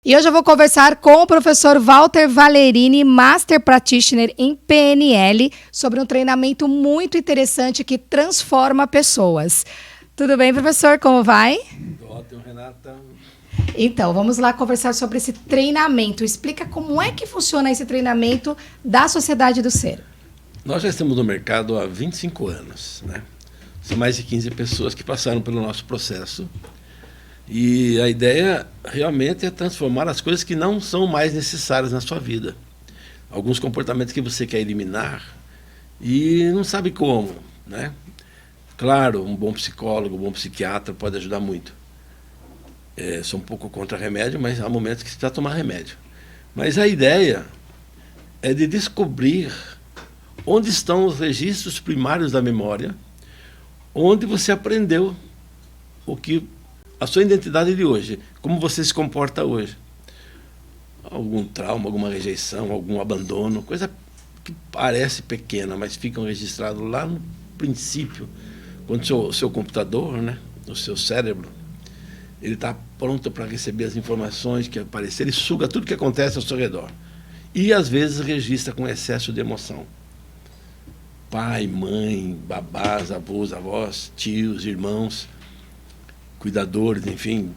E hoje eu vou conversar com o professor Walter Valerini, Master Practitioner em PNL, sobre um treinamento muito interessante que transforma pessoas. Tudo bem, professor? Como vai? Ótimo, Renata. Então, vamos lá conversar sobre esse treinamento. Explica como é que funciona esse treinamento da Sociedade do Ser. Nós já estamos no mercado há 25 anos, né? São mais de 15 pessoas que passaram pelo nosso processo. E a ideia realmente é transformar as coisas que não são mais necessárias na sua vida. Alguns comportamentos que você quer eliminar e não sabe como, né? Claro, um bom psicólogo, um bom psiquiatra pode ajudar muito. Sou um pouco contra remédio, mas há momentos que você precisa tomar remédio. Mas a ideia é de descobrir onde estão os registros primários da memória, onde você aprendeu a sua identidade de hoje, como você se comporta hoje. Algum trauma, alguma rejeição, algum abandono, coisa que parece pequena, mas ficam registrados lá no princípio, quando o seu computador, né, o seu cérebro, ele está pronto para receber as informações que aparecerem, ele suga tudo que acontece ao seu redor. E, às vezes, registra com excesso de emoção. Pai, mãe, babás, avós, avós, tios, irmãos, cuidadores, enfim.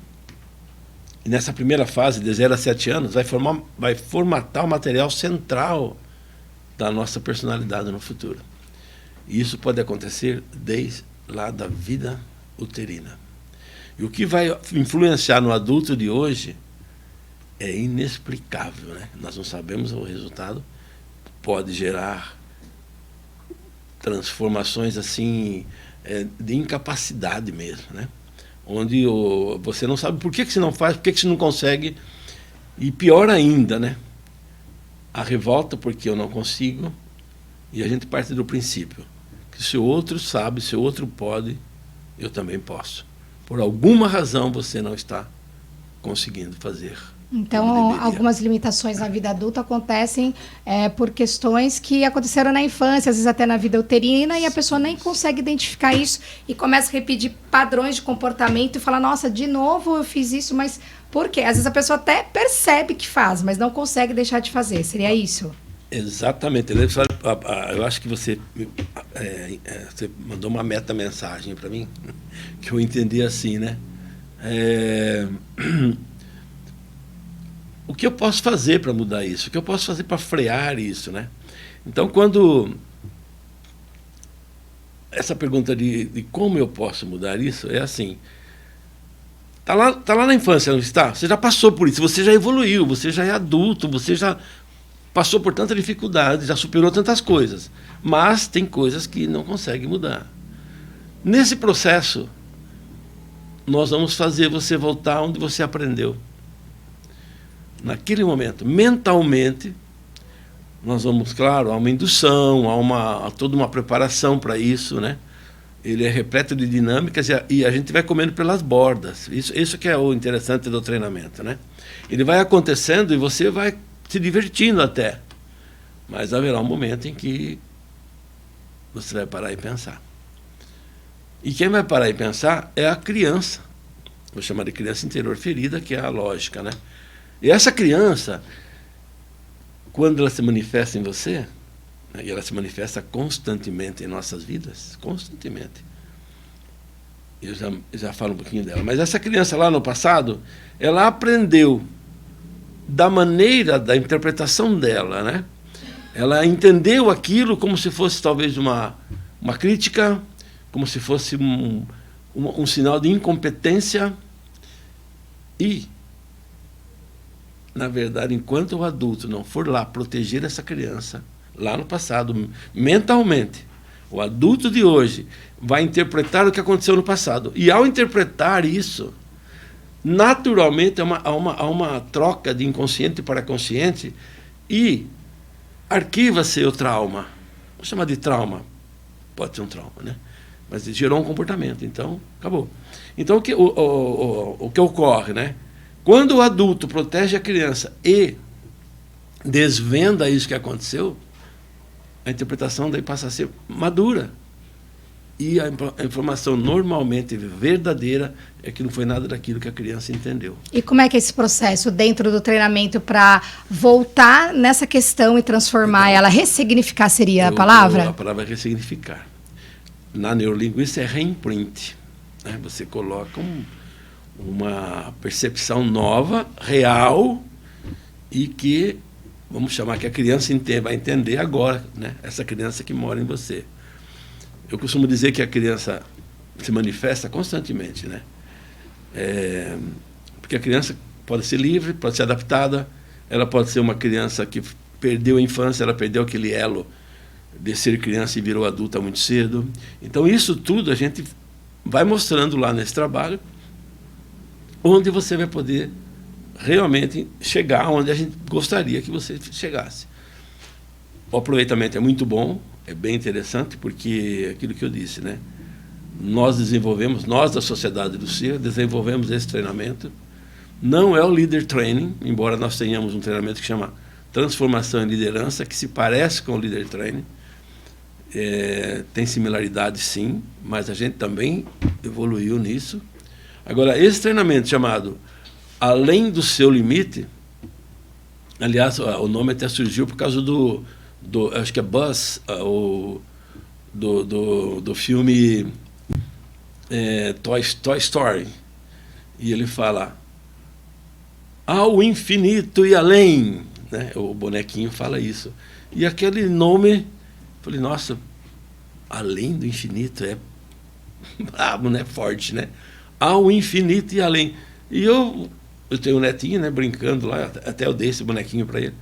E nessa primeira fase, de 0 a 7 anos, vai formatar o material central da nossa personalidade no futuro. E isso pode acontecer desde lá da vida uterina. E o que vai influenciar no adulto de hoje é inexplicável, né? Nós não sabemos o resultado. Pode gerar transformações assim, de incapacidade mesmo, né? Onde você não sabe por que você não faz, por que você não consegue. E pior ainda, né? A revolta porque eu não consigo. E a gente parte do princípio que se o outro sabe, se o outro pode, eu também posso. Por alguma razão você não está conseguindo fazer. Então, algumas limitações na vida adulta acontecem por questões que aconteceram na infância, às vezes até na vida uterina, e a pessoa nem consegue identificar isso e começa a repetir padrões de comportamento e fala, nossa, de novo eu fiz isso, mas por quê? Às vezes a pessoa até percebe que faz, mas não consegue deixar de fazer. Seria isso? Exatamente. Eu acho que você mandou uma meta-mensagem para mim, que eu entendi assim, né? O que eu posso fazer para mudar isso? O que eu posso fazer para frear isso, né? Então, quando essa pergunta de como eu posso mudar isso, é assim, tá lá na infância, não está? Você já passou por isso, você já evoluiu, você já é adulto, você já passou por tanta dificuldade, já superou tantas coisas, mas tem coisas que não consegue mudar. Nesse processo, nós vamos fazer você voltar onde você aprendeu. Naquele momento, mentalmente, nós vamos, claro, há uma indução, há toda uma preparação para isso, né? Ele é repleto de dinâmicas e a gente vai comendo pelas bordas. Isso que é o interessante do treinamento, né? Ele vai acontecendo e você vai se divertindo até. Mas haverá um momento em que você vai parar e pensar. E quem vai parar e pensar é a criança. Vou chamar de criança interior ferida, que é a lógica, né? E essa criança, quando ela se manifesta em você, né, e ela se manifesta constantemente em nossas vidas, constantemente, eu já falo um pouquinho dela, mas essa criança lá no passado, ela aprendeu da maneira da interpretação dela, né? Ela entendeu aquilo como se fosse talvez uma crítica, como se fosse um sinal de incompetência e, na verdade, enquanto o adulto não for lá proteger essa criança, lá no passado, mentalmente, o adulto de hoje vai interpretar o que aconteceu no passado. E ao interpretar isso, naturalmente há uma troca de inconsciente para consciente e arquiva-se o trauma. Vamos chamar de trauma. Pode ser um trauma, né? Mas gerou um comportamento, então acabou. Então o que ocorre, né? Quando o adulto protege a criança e desvenda isso que aconteceu, a interpretação daí passa a ser madura. e a informação normalmente verdadeira é que não foi nada daquilo que a criança entendeu. E como é que é esse processo dentro do treinamento para voltar nessa questão e transformar ela? Ressignificar seria a palavra? A palavra é ressignificar. Na neurolinguística é reimprint. Né? Você coloca uma percepção nova, real, e que, vamos chamar que a criança vai entender agora, né? Essa criança que mora em você. Eu costumo dizer que a criança se manifesta constantemente, né? Porque a criança pode ser livre, pode ser adaptada, ela pode ser uma criança que perdeu a infância, ela perdeu aquele elo de ser criança e virou adulta muito cedo. Então, isso tudo a gente vai mostrando lá nesse trabalho, onde você vai poder realmente chegar onde a gente gostaria que você chegasse. O aproveitamento é muito bom, é bem interessante, porque aquilo que eu disse, né? Nós da Sociedade do Ser, desenvolvemos esse treinamento. Não é o Leader Training, embora nós tenhamos um treinamento que chama Transformação em Liderança, que se parece com o Leader Training. Tem similaridade, sim, mas a gente também evoluiu nisso. Agora, esse treinamento chamado Além do Seu Limite, aliás, o nome até surgiu por causa acho que é Buzz, do filme Toy Story. E ele fala ao infinito e além, né? O bonequinho fala isso. E aquele nome, falei, nossa, além do infinito é brabo, né? Forte, né? Ao infinito e além. E eu tenho um netinho, né? Brincando lá, até eu dei esse bonequinho para ele.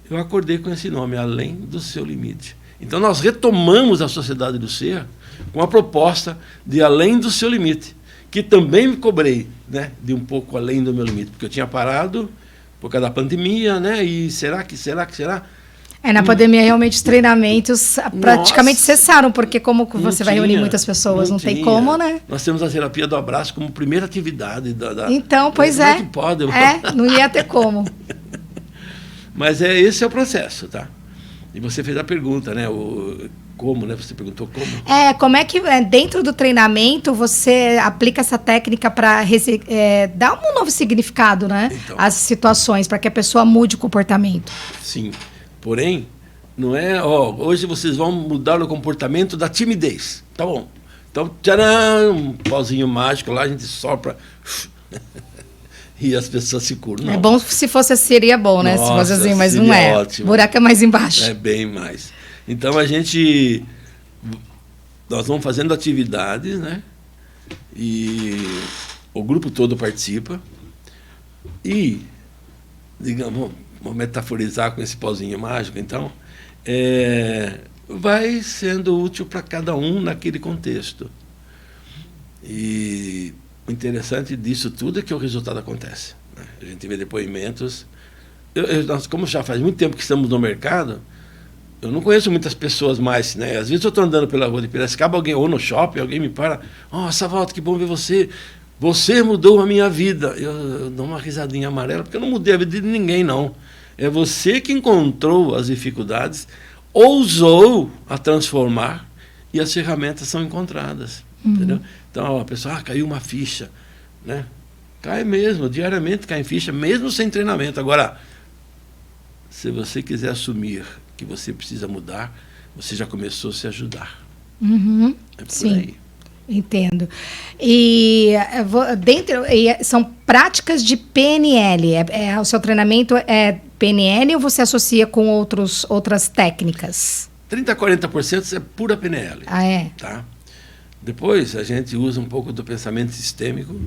Eu acordei com esse nome, Além do Seu Limite. Então, nós retomamos a Sociedade do Ser com a proposta de Além do Seu Limite, que também me cobrei, né, de um pouco além do meu limite, porque eu tinha parado por causa da pandemia, né, e será? Na pandemia, realmente, os treinamentos praticamente cessaram, porque como você vai reunir muitas pessoas, não tem como, né? Nós temos a terapia do abraço como primeira atividade. Então, pois é. Como é que pode? Não ia ter como. Mas esse é o processo, tá? E você fez a pergunta, né? Como, né? Você perguntou como. Como é que dentro do treinamento você aplica essa técnica para dar um novo significado, né? Então, às situações, para que a pessoa mude o comportamento. Sim. Porém, não é, hoje vocês vão mudar o comportamento da timidez. Tá bom. Então, tcharam, um pozinho mágico lá, a gente sopra e as pessoas se curam. Não. É bom se fosse, seria bom, né? Nossa, se fosse assim, mas não é. Ótimo. O buraco é mais embaixo. É bem mais. Então, nós vamos fazendo atividades, né? E o grupo todo participa. E, digamos, vamos metaforizar com esse pozinho mágico, então, vai sendo útil para cada um naquele contexto. E o interessante disso tudo é que o resultado acontece, né? A gente vê depoimentos. Nós, como já faz muito tempo que estamos no mercado, eu não conheço muitas pessoas mais, né? Às vezes eu estou andando pela rua de Piracicaba, ou no shopping, alguém me para, Savaldo, que bom ver você. Você mudou a minha vida. Eu dou uma risadinha amarela, porque eu não mudei a vida de ninguém, não. É você que encontrou as dificuldades, ousou a transformar e as ferramentas são encontradas. Entendeu? Então, a pessoa, caiu uma ficha. Né? Cai mesmo, diariamente cai em ficha, mesmo sem treinamento. Agora, se você quiser assumir que você precisa mudar, você já começou a se ajudar. É por Sim. aí. Entendo. E são práticas de PNL. O seu treinamento é PNL ou você associa com outras técnicas? 30% a 40% é pura PNL. Tá? Depois a gente usa um pouco do pensamento sistêmico.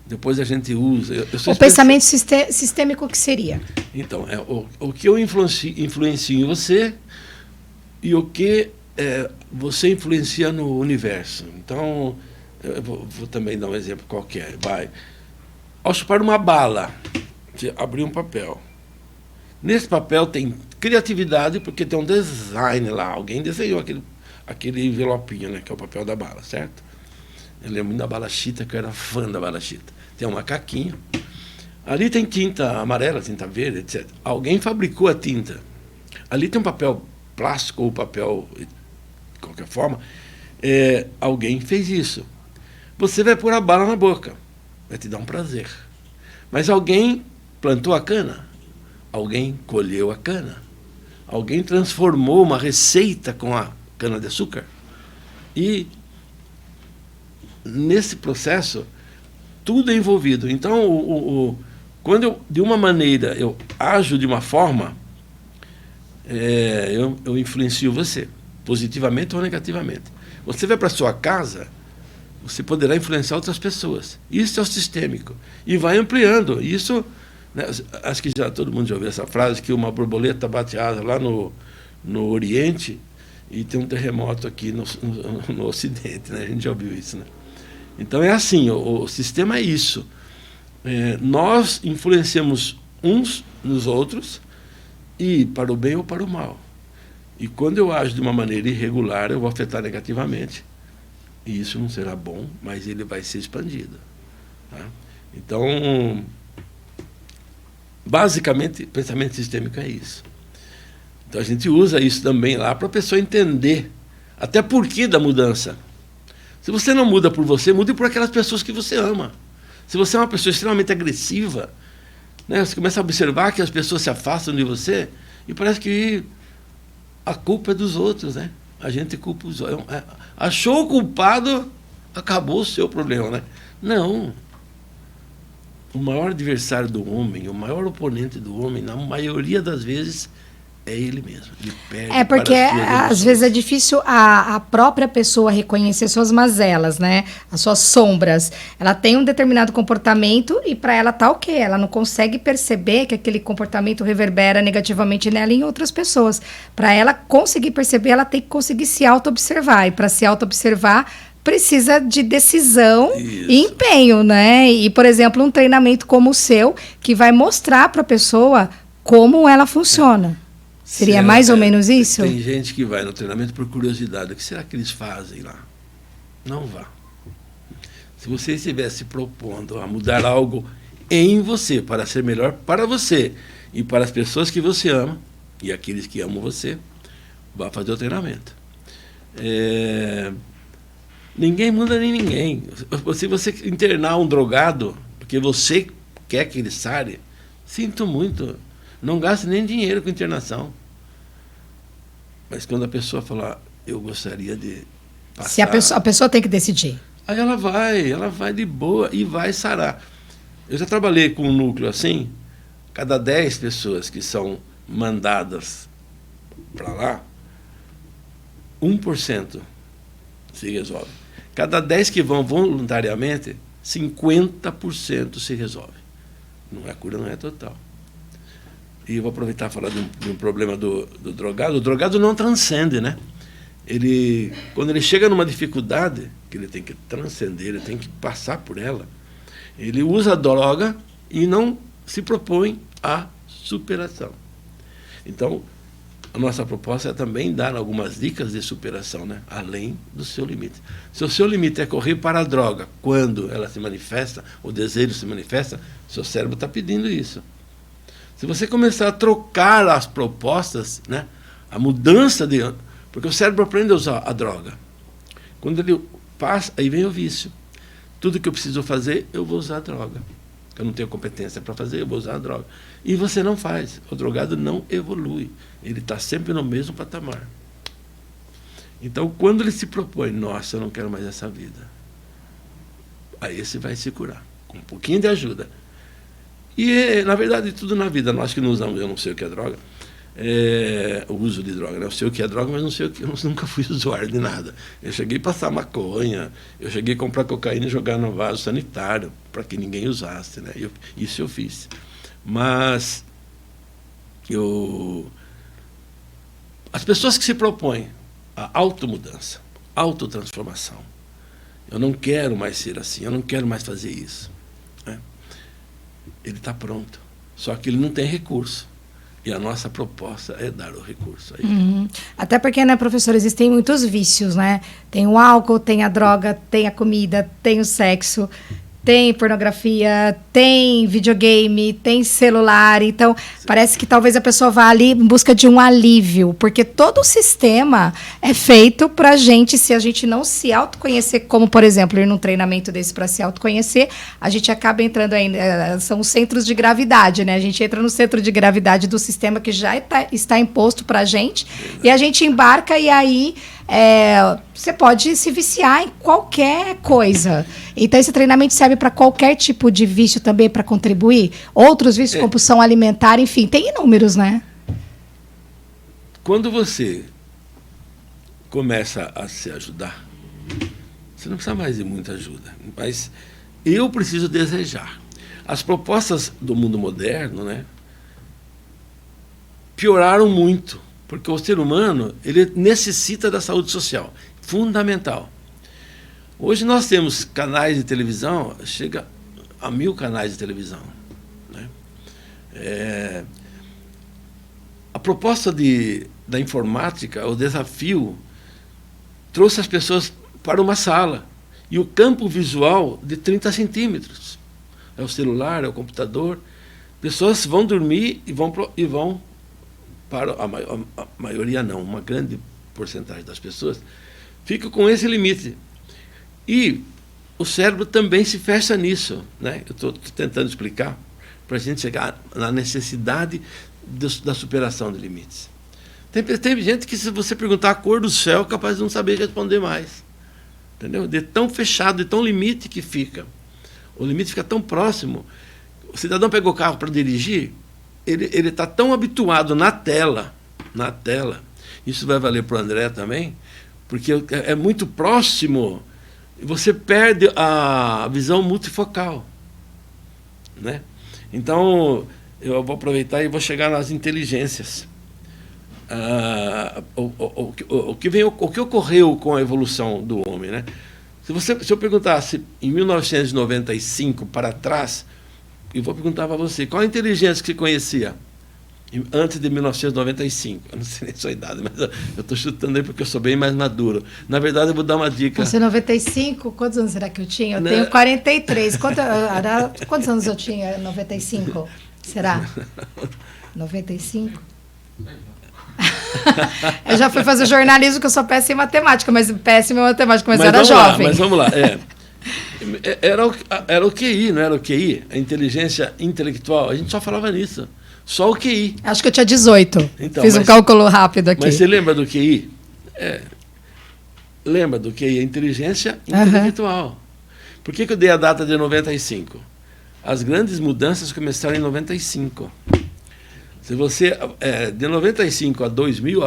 Depois a gente usa... O pensamento sistêmico, o que seria? Então, o que eu influencio em você e o que você influencia no universo. Então, eu vou também dar um exemplo qualquer. Ao chupar uma bala, você abriu um papel. Nesse papel tem criatividade, porque tem um design lá. Alguém desenhou aquele envelopinho, né, que é o papel da bala, certo? Eu lembro muito da bala Chita, que eu era fã da bala Chita. Tem um macaquinho. Ali tem tinta amarela, tinta verde, etc. Alguém fabricou a tinta. Ali tem um papel plástico ou papel de qualquer forma. Alguém fez isso. Você vai pôr a bala na boca, vai te dar um prazer. Mas alguém plantou a cana, alguém colheu a cana, alguém transformou uma receita com a cana-de-açúcar. E nesse processo, tudo é envolvido. Então, quando eu, de uma maneira, eu ajo de uma forma, eu influencio você, positivamente ou negativamente. Você vai para a sua casa, você poderá influenciar outras pessoas. Isso é o sistêmico. E vai ampliando. Isso, né, acho que já todo mundo já ouviu essa frase, que uma borboleta bate asa lá no Oriente e tem um terremoto aqui no Ocidente. Né? A gente já ouviu isso. Né? Então, é assim, o sistema é isso. Nós influenciamos uns nos outros, e para o bem ou para o mal. E quando eu ajo de uma maneira irregular, eu vou afetar negativamente. E isso não será bom, mas ele vai ser expandido. Tá? Então, basicamente, pensamento sistêmico é isso. Então, a gente usa isso também lá para a pessoa entender até por que da mudança. Se você não muda por você, mude por aquelas pessoas que você ama. Se você é uma pessoa extremamente agressiva, né, você começa a observar que as pessoas se afastam de você e parece que a culpa é dos outros, né? A gente culpa os outros. Achou o culpado, acabou o seu problema, né? Não. O maior adversário do homem, o maior oponente do homem, na maioria das vezes, é ele mesmo. Ele perde porque às vezes é difícil a própria pessoa reconhecer suas mazelas, né? As suas sombras. Ela tem um determinado comportamento e para ela tá ok. Ela não consegue perceber que aquele comportamento reverbera negativamente nela e em outras pessoas. Para ela conseguir perceber, ela tem que conseguir se auto-observar. E para se auto-observar, precisa de decisão e empenho, né? E, por exemplo, um treinamento como o seu, que vai mostrar para a pessoa como ela funciona. Seria mais ou menos isso? Tem gente que vai no treinamento por curiosidade. O que será que eles fazem lá? Não vá. Se você estivesse se propondo a mudar algo em você, para ser melhor para você e para as pessoas que você ama, e aqueles que amam você, vá fazer o treinamento. Ninguém muda nem ninguém. Se você internar um drogado, porque você quer que ele sare, sinto muito. Não gaste nem dinheiro com internação. Mas quando a pessoa falar, eu gostaria de passar... Se a pessoa tem que decidir. Aí ela vai de boa e vai sarar. Eu já trabalhei com um núcleo assim, cada 10 pessoas que são mandadas para lá, 1% se resolve. Cada 10 que vão voluntariamente, 50% se resolve. A cura não é total. E eu vou aproveitar e falar de um problema do drogado. O drogado não transcende, né? Quando ele chega numa dificuldade, que ele tem que transcender, ele tem que passar por ela, ele usa a droga e não se propõe à superação. Então, a nossa proposta é também dar algumas dicas de superação, né? Além do seu limite. Se o seu limite é correr para a droga, quando ela se manifesta, o desejo se manifesta, seu cérebro está pedindo isso. Se você começar a trocar as propostas, né, a mudança de... Porque o cérebro aprende a usar a droga. Quando ele passa, aí vem o vício. Tudo que eu preciso fazer, eu vou usar a droga. Eu não tenho competência para fazer, eu vou usar a droga. E você não faz. O drogado não evolui. Ele está sempre no mesmo patamar. Então, quando ele se propõe, nossa, eu não quero mais essa vida, aí você vai se curar, com um pouquinho de ajuda. E, na verdade, tudo na vida, nós que não usamos, eu não sei o que é droga, o uso de droga, né? Eu sei o que é droga, mas não sei eu nunca fui usuário de nada. Eu cheguei a passar maconha, eu cheguei a comprar cocaína e jogar no vaso sanitário, para que ninguém usasse, né? Isso eu fiz. Mas as pessoas que se propõem a automudança, autotransformação, eu não quero mais ser assim, eu não quero mais fazer isso, né? Ele está pronto, só que ele não tem recurso. E a nossa proposta é dar o recurso a ele. Uhum. Até porque, né, professor, existem muitos vícios, né? Tem o álcool, tem a droga, tem a comida, tem o sexo. tem pornografia, tem videogame, tem celular. Então, parece que talvez a pessoa vá ali em busca de um alívio, porque todo o sistema é feito para a gente, se a gente não se autoconhecer, como, por exemplo, ir num treinamento desse para se autoconhecer, a gente acaba entrando aí, são os centros de gravidade, né? A gente entra no centro de gravidade do sistema que já está imposto para a gente, e a gente embarca e aí você pode se viciar em qualquer coisa. Então, esse treinamento serve para qualquer tipo de vício também, para contribuir? Outros vícios, compulsão alimentar, enfim, tem inúmeros, né? Quando você começa a se ajudar, você não precisa mais de muita ajuda, mas eu preciso desejar. As propostas do mundo moderno, né, pioraram muito, porque o ser humano ele necessita da saúde social, fundamental. Hoje nós temos canais de televisão, chega a 1000 canais de televisão, né? A proposta da informática, o desafio, trouxe as pessoas para uma sala, e o campo visual de 30 centímetros. É o celular, é o computador. Pessoas vão dormir e vão para a maioria não, uma grande porcentagem das pessoas, fica com esse limite. E o cérebro também se fecha nisso, né? Eu estou tentando explicar para a gente chegar na necessidade da superação de limites. Tem gente que, se você perguntar a cor do céu, é capaz de não saber responder mais. Entendeu? De tão fechado, de tão limite que fica. O limite fica tão próximo. O cidadão pegou o carro para dirigir, ele está tão habituado na tela, isso vai valer para o André também, porque é muito próximo, você perde a visão multifocal, né? Então, eu vou aproveitar e vou chegar nas inteligências. O que ocorreu com a evolução do homem, né? Se eu perguntasse em 1995 para trás, eu vou perguntar para você, qual a inteligência que você conhecia antes de 1995? Eu não sei nem a sua idade, mas eu estou chutando aí porque eu sou bem mais maduro. Na verdade, eu vou dar uma dica. Você 95, quantos anos será que eu tinha? Eu tenho 43. Quantos anos eu tinha em 95? Será? 95? Eu já fui fazer jornalismo, que eu sou péssima em matemática, mas era jovem. Mas vamos lá. Era o QI, não era o QI? A inteligência intelectual. A gente só falava nisso. Só o QI. Acho que eu tinha 18. Então, fiz um cálculo rápido aqui. Mas você lembra do QI? Lembra do QI? A inteligência intelectual. Por que eu dei a data de 95? As grandes mudanças começaram em 95. Se você, de 95 a 2000,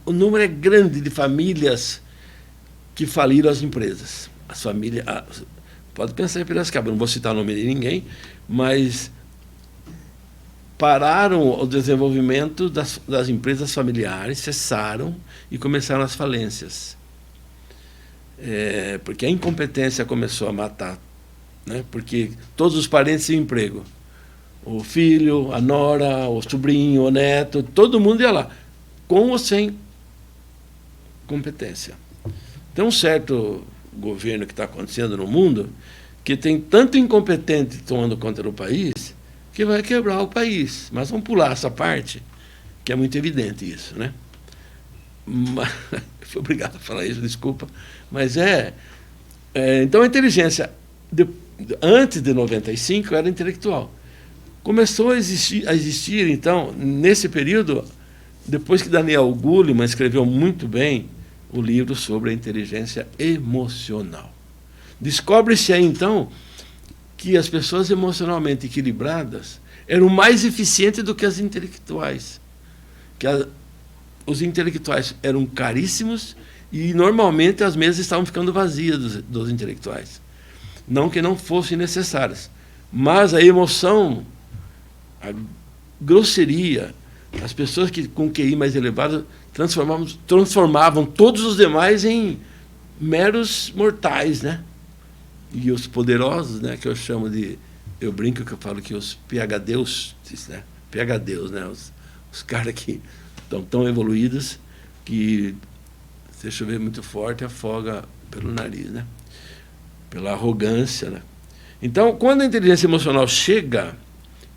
o número é grande de famílias que faliram as empresas. As famílias, pode pensar em Piracicaba, não vou citar o nome de ninguém, mas pararam o desenvolvimento das empresas familiares, cessaram e começaram as falências. Porque a incompetência começou a matar, né? Porque todos os parentes tinham emprego. O filho, a nora, o sobrinho, o neto, todo mundo ia lá, com ou sem competência. Tem um certo governo que está acontecendo no mundo que tem tanto incompetente tomando conta do país que vai quebrar o país. Mas vamos pular essa parte, que é muito evidente isso, né? Fui obrigado a falar isso, desculpa. Mas então a inteligência, antes de 95, era intelectual. Começou a existir, então, nesse período, depois que Daniel Goleman escreveu muito bem o livro sobre a inteligência emocional. Descobre-se aí, então, que as pessoas emocionalmente equilibradas eram mais eficientes do que as intelectuais. Os intelectuais eram caríssimos e, normalmente, as mesas estavam ficando vazias dos intelectuais. Não que não fossem necessárias, mas a emoção, a grosseria, as pessoas com QI mais elevado transformavam todos os demais em meros mortais, né? E os poderosos, né, que eu chamo de... Eu brinco que eu falo que os PhDs, né? PhDs, né? Os caras que estão tão evoluídos que, se chover muito forte, afoga pelo nariz, né? pela arrogância, né? Então, quando a inteligência emocional chega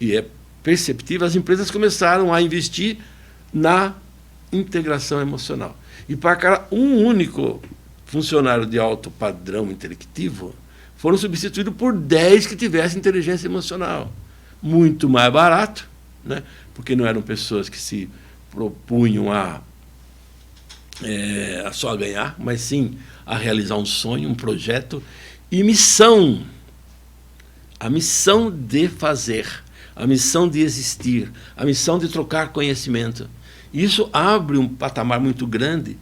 e é perceptível, as empresas começaram a investir na integração emocional. E para cada um único funcionário de alto padrão intelectivo, foram substituídos por 10 que tivessem inteligência emocional. Muito mais barato, né? Porque não eram pessoas que se propunham a só ganhar, mas sim a realizar um sonho, um projeto e missão. A missão de fazer, a missão de existir, a missão de trocar conhecimento. Isso abre um patamar muito grande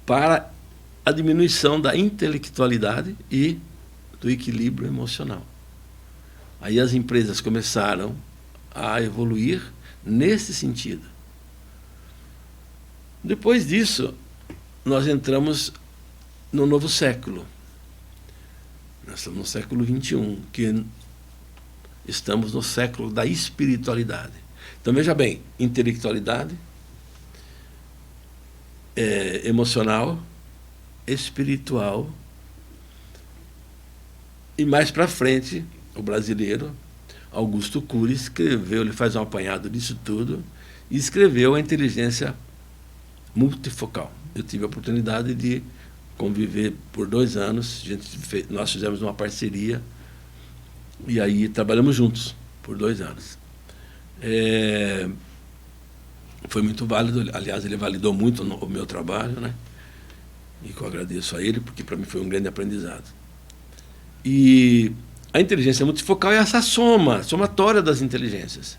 para a diminuição da intelectualidade e do equilíbrio emocional. Aí as empresas começaram a evoluir nesse sentido. Depois disso, nós entramos no novo século. Nós estamos no século XXI, que estamos no século da espiritualidade. Então, veja bem, intelectualidade, emocional, espiritual, e mais para frente, o brasileiro, Augusto Cury, escreveu, ele faz um apanhado disso tudo, e escreveu a inteligência multifocal. Eu tive a oportunidade de conviver por 2 anos, nós fizemos uma parceria, e aí trabalhamos juntos por 2 anos. Foi muito válido, aliás, ele validou muito o meu trabalho, né? E que eu agradeço a ele, porque para mim foi um grande aprendizado. E a inteligência multifocal é essa somatória das inteligências.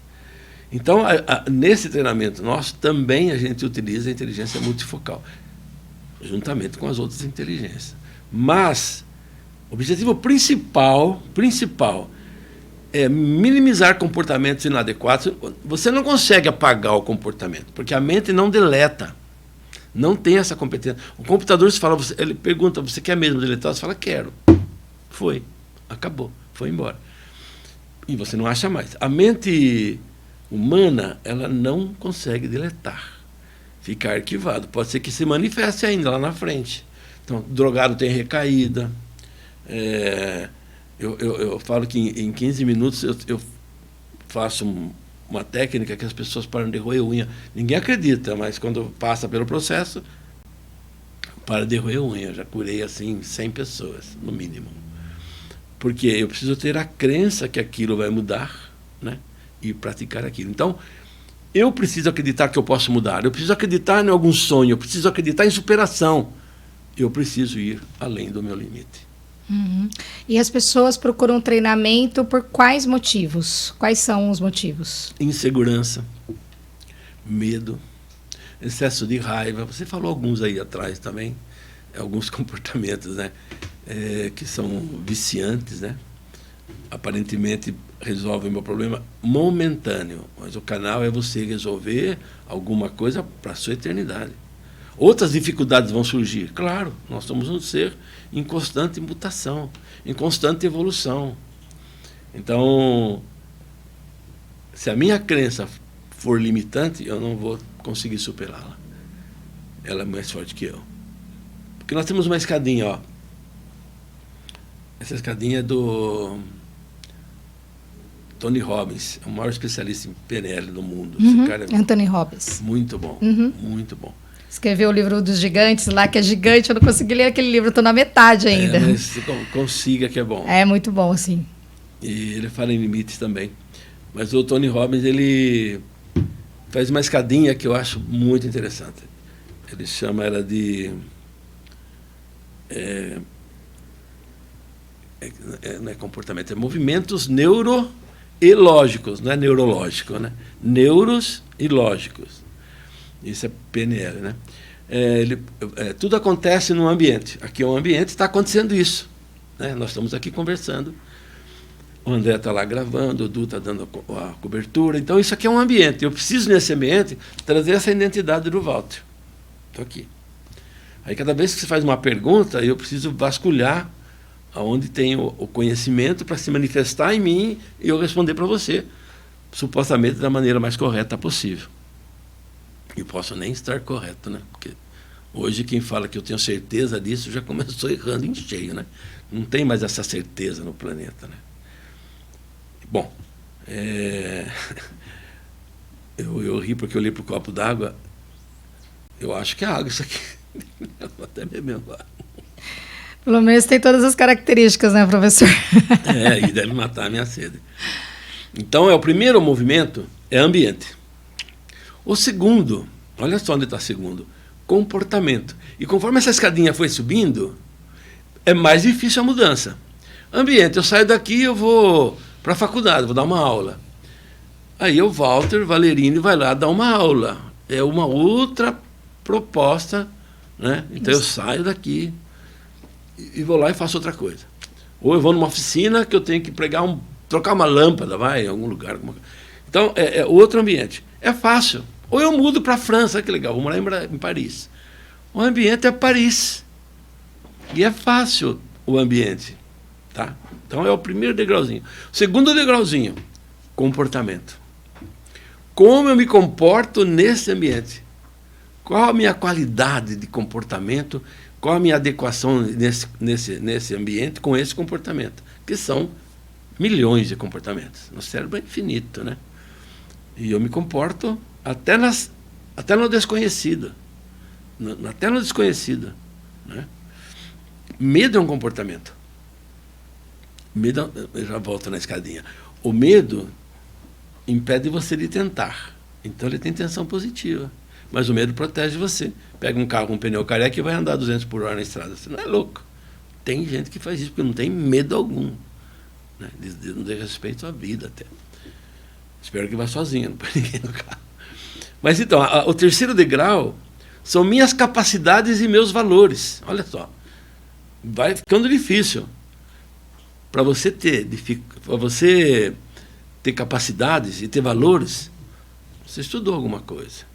Então, nesse treinamento nosso, também a gente utiliza a inteligência multifocal, juntamente com as outras inteligências. Mas o objetivo principal é minimizar comportamentos inadequados. Você não consegue apagar o comportamento, porque a mente não deleta. Não tem essa competência. O computador, ele pergunta, você quer mesmo deletar? Você fala, quero. Foi. Acabou. Foi embora. E você não acha mais. A mente humana, ela não consegue deletar. Fica arquivado. Pode ser que se manifeste ainda lá na frente. Então, drogado tem recaída. Eu falo que em 15 minutos eu faço uma técnica que as pessoas param de roer unha. Ninguém acredita, mas quando passa pelo processo, para de roer unha. Eu já curei assim 100 pessoas, no mínimo. Porque eu preciso ter a crença que aquilo vai mudar, né? E praticar aquilo. Então, eu preciso acreditar que eu posso mudar. Eu preciso acreditar em algum sonho. Eu preciso acreditar em superação. Eu preciso ir além do meu limite. Uhum. E as pessoas procuram treinamento por quais motivos? Quais são os motivos? Insegurança, medo, excesso de raiva. Você falou alguns aí atrás também, alguns comportamentos, né, que são viciantes, né? Aparentemente resolvem o meu problema momentâneo, mas o canal é você resolver alguma coisa para a sua eternidade. Outras dificuldades vão surgir. Claro, nós somos um ser em constante mutação, em constante evolução. Então, se a minha crença for limitante, eu não vou conseguir superá-la. Ela é mais forte que eu. Porque nós temos uma escadinha, ó. Essa escadinha é do Tony Robbins, é o maior especialista em PNL do mundo. Uhum, Esse cara é Anthony Robbins. muito bom, muito bom. Escreveu o livro dos gigantes lá, que é gigante. Eu não consegui ler aquele livro, estou na metade ainda. Mas você consiga que é bom. É muito bom, sim. E ele fala em limites também. Mas o Tony Robbins, ele faz uma escadinha que eu acho muito interessante. Ele chama ela de... não é comportamento, é movimentos neuro e lógicos, não é neurológico, né? Neuros e lógicos. Isso é PNL, né? Tudo acontece num ambiente. Aqui é um ambiente, está acontecendo isso, né? Nós estamos aqui conversando. O André está lá gravando, o Du está dando a cobertura. Então, isso aqui é um ambiente. Eu preciso, nesse ambiente, trazer essa identidade do Walter. Estou aqui. Aí, cada vez que você faz uma pergunta, eu preciso vasculhar aonde tem o conhecimento para se manifestar em mim e eu responder para você, supostamente da maneira mais correta possível. E posso nem estar correto, né? Porque Hoje, quem fala que eu tenho certeza disso já começou errando em cheio, né? Não tem mais essa certeza no planeta, né? Bom, eu ri porque eu olhei para o copo d'água. Eu acho que é água isso aqui. Eu vou até beber agora. Pelo menos tem todas as características, né, professor? E deve matar a minha sede. Então, o primeiro movimento é ambiente. O segundo, olha só onde está o segundo, comportamento. E conforme essa escadinha foi subindo, é mais difícil a mudança. Ambiente, eu saio daqui, eu vou para a faculdade, vou dar uma aula. Aí o Walter Valerini vai lá dar uma aula. É uma outra proposta, né? Então eu saio daqui e vou lá e faço outra coisa. Ou eu vou numa oficina que eu tenho que trocar uma lâmpada, vai, em algum lugar. Então, é outro ambiente. É fácil. Ou eu mudo para a França, que legal, vou morar em Paris. O ambiente é Paris. E é fácil o ambiente. Tá? Então, é o primeiro degrauzinho. O segundo degrauzinho, comportamento. Como eu me comporto nesse ambiente? Qual a minha qualidade de comportamento? Qual a minha adequação nesse ambiente com esse comportamento? Que são milhões de comportamentos. Nosso cérebro é infinito, né? E eu me comporto até no desconhecido. Até no desconhecido. Né? Medo é um comportamento. Medo, eu já volto na escadinha. O medo impede você de tentar. Então ele tem intenção positiva. Mas o medo protege você. Pega um carro com um pneu careca e vai andar 200 por hora na estrada. Você não é louco. Tem gente que faz isso porque não tem medo algum. Né? Não dê respeito à vida até. Espero que vá sozinho, não põe ninguém no carro. Mas então, o terceiro degrau são minhas capacidades e meus valores. Olha só. Vai ficando difícil. Para você ter capacidades e ter valores, você estudou alguma coisa.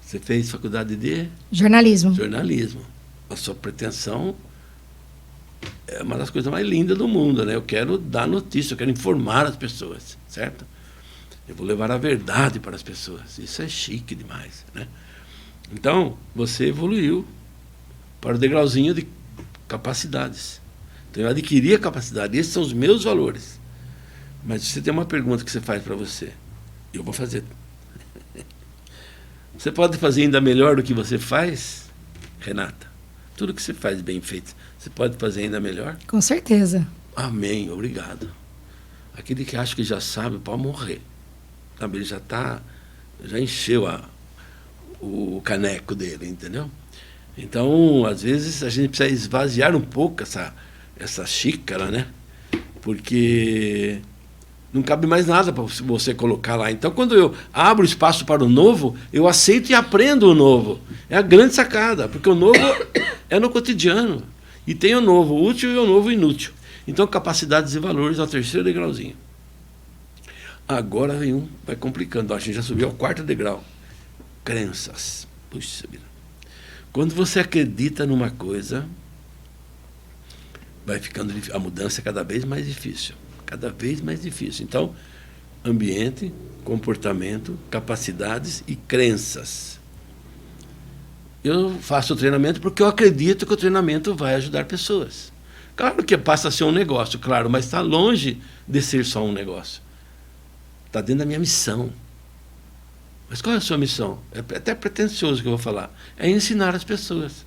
Você fez faculdade de? Jornalismo. Jornalismo. A sua pretensão é uma das coisas mais lindas do mundo, né? Eu quero dar notícia, eu quero informar as pessoas, certo? Eu vou levar a verdade para as pessoas. Isso é chique demais, né? Então, você evoluiu para o degrauzinho de capacidades. Então, eu adquiri a capacidade. Esses são os meus valores. Mas você tem uma pergunta que você faz para você. Eu vou fazer. Você pode fazer ainda melhor do que você faz, Renata? Tudo que você faz bem feito, você pode fazer ainda melhor? Com certeza. Amém, obrigado. Aquele que acha que já sabe, pode morrer. Sabe, ele já encheu o caneco dele, entendeu? Então, às vezes, a gente precisa esvaziar um pouco essa xícara, né? Porque não cabe mais nada para você colocar lá. Então, quando eu abro espaço para o novo, eu aceito e aprendo o novo. É a grande sacada, porque o novo é no cotidiano. E tem o novo útil e o novo inútil. Então, capacidades e valores é o terceiro degrauzinho. Agora vai complicando. A gente já subiu ao quarto degrau. Crenças. Puxa vida. Quando você acredita numa coisa, vai ficando a mudança é cada vez mais difícil. Cada vez mais difícil. Então, ambiente, comportamento, capacidades e crenças. Eu faço o treinamento porque eu acredito que o treinamento vai ajudar pessoas. Claro que passa a ser um negócio, claro, mas está longe de ser só um negócio. Está dentro da minha missão. Mas qual é a sua missão? É até pretensioso que eu vou falar. É ensinar as pessoas.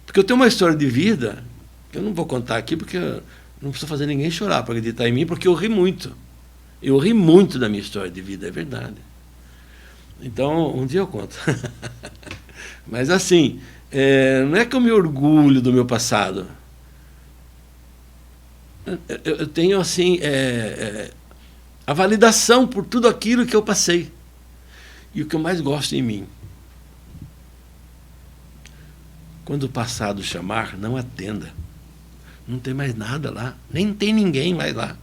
Porque eu tenho uma história de vida, que eu não vou contar aqui, porque eu não preciso fazer ninguém chorar para acreditar em mim, porque eu ri muito. Eu ri muito da minha história de vida, é verdade. Então, um dia eu conto. Mas assim, não é que eu me orgulho do meu passado. Eu tenho assim a validação por tudo aquilo que eu passei. E o que eu mais gosto em mim. Quando o passado chamar, não atenda. Não tem mais nada lá. Nem tem ninguém mais lá.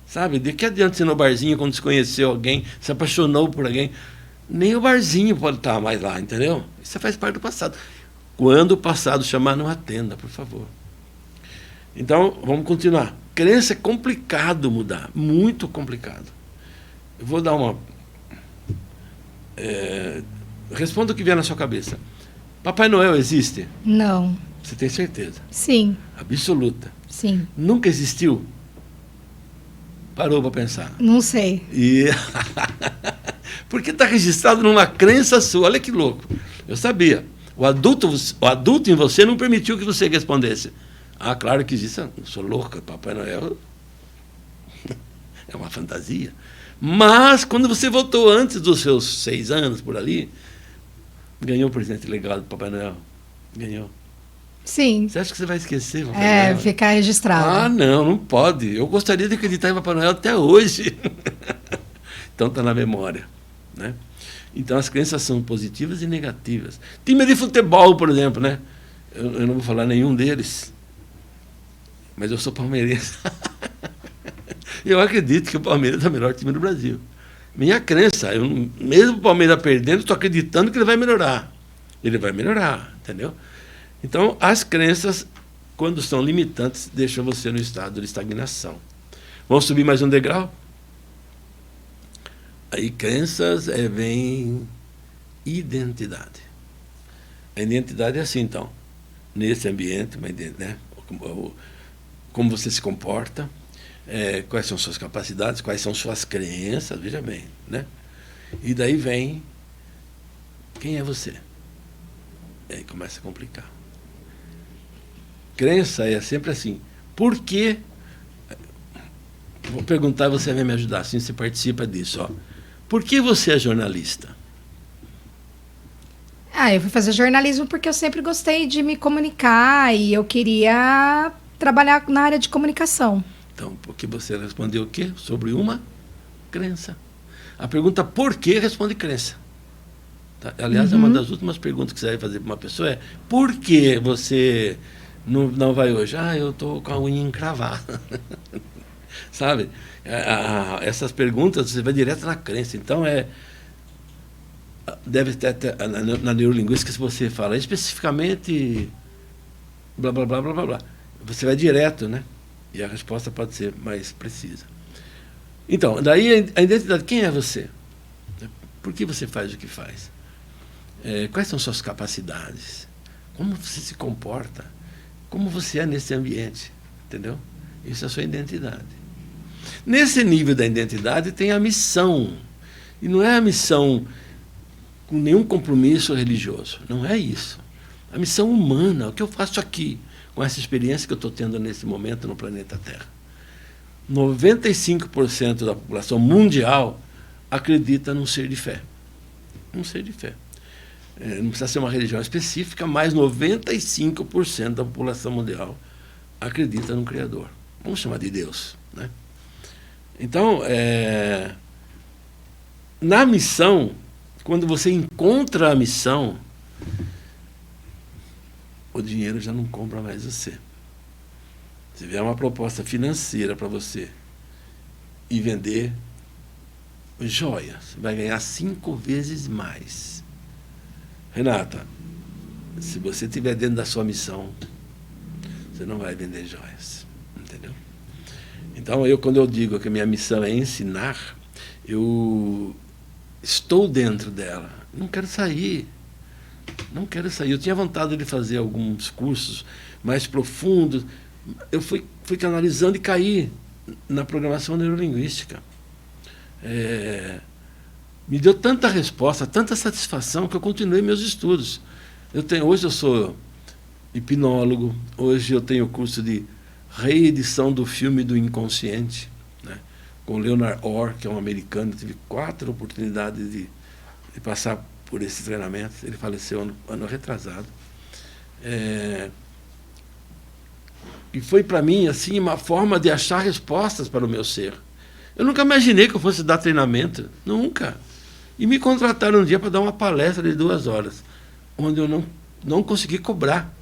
Sabe? De que adianta você ir no barzinho quando você conheceu alguém, se apaixonou por alguém? Nem o barzinho pode estar mais lá, entendeu? Isso faz parte do passado. Quando o passado chamar, não atenda, por favor. Então, vamos continuar. Crença é complicado mudar. Muito complicado. Eu vou dar responda o que vier na sua cabeça. Papai Noel existe? Não. Você tem certeza? Sim. Absoluta. Sim. Nunca existiu? Parou para pensar. Não sei. E... Porque está registrado numa crença sua. Olha que louco. Eu sabia. O adulto em você não permitiu que você respondesse. Ah, claro que existe. Eu sou louca. Papai Noel é uma fantasia. Mas, quando você voltou antes dos seus 6 anos, por ali, ganhou o presente legal do Papai Noel. Ganhou. Sim. Você acha que você vai esquecer, Papai Noel? Ficar registrado. Ah, não pode. Eu gostaria de acreditar em Papai Noel até hoje. Então está na memória, né? Então as crenças são positivas e negativas. Time de futebol, por exemplo, né? Eu não vou falar nenhum deles, mas eu sou palmeirense. Eu acredito que o Palmeiras é o melhor time do Brasil. Minha crença, mesmo o Palmeiras perdendo, estou acreditando que ele vai melhorar. Ele vai melhorar, entendeu? Então, as crenças, quando são limitantes, deixam você no estado de estagnação. Vamos subir mais um degrau? Aí, crenças vem identidade. A identidade é assim, então. Nesse ambiente, né? Como você se comporta, quais são suas capacidades, quais são suas crenças, veja bem, né? E daí vem quem é você. E aí começa a complicar. Crença é sempre assim. Por quê? Vou perguntar, você vai me ajudar, assim você participa disso. Ó. Por que você é jornalista? Eu fui fazer jornalismo porque eu sempre gostei de me comunicar e eu queria trabalhar na área de comunicação. Então, porque você respondeu o quê? Sobre uma crença. A pergunta por quê responde crença. Tá? Aliás, é uma das últimas perguntas que você vai fazer para uma pessoa é por que você não vai hoje? Eu estou com a unha encravada. Sabe? Essas perguntas você vai direto na crença. Então, deve ter na neurolinguística, se você fala especificamente blá, blá, blá, blá, blá, blá, você vai direto, né? E a resposta pode ser mais precisa. Então, daí a identidade. Quem é você? Por que você faz o que faz? Quais são suas capacidades? Como você se comporta? Como você é nesse ambiente? Entendeu? Isso é a sua identidade. Nesse nível da identidade tem a missão. E não é a missão com nenhum compromisso religioso. Não é isso. A missão humana. O que eu faço aqui? Com essa experiência que eu estou tendo nesse momento no planeta Terra. 95% da população mundial acredita num ser de fé. Um ser de fé. Não precisa ser uma religião específica, mas 95% da população mundial acredita num Criador. Vamos chamar de Deus, né? Então, na missão, quando você encontra a missão, o dinheiro já não compra mais você. Se vier uma proposta financeira para você e vender joias, você vai ganhar 5 vezes mais. Renata, se você estiver dentro da sua missão, você não vai vender joias. Entendeu? Então, quando eu digo que a minha missão é ensinar, eu estou dentro dela. Não quero sair. Não quero sair. Eu tinha vontade de fazer alguns cursos mais profundos. Eu fui canalizando e caí na programação neurolinguística. Me deu tanta resposta, tanta satisfação, que eu continuei meus estudos. Hoje eu sou hipnólogo, hoje eu tenho curso de reedição do filme do inconsciente, né, com Leonard Orr, que é um americano. Eu tive 4 oportunidades de passar por esse treinamento. Ele faleceu ano retrasado. E foi para mim assim uma forma de achar respostas para o meu ser. Eu nunca imaginei que eu fosse dar treinamento, nunca. E me contrataram um dia para dar uma palestra de 2 horas, onde eu não consegui cobrar.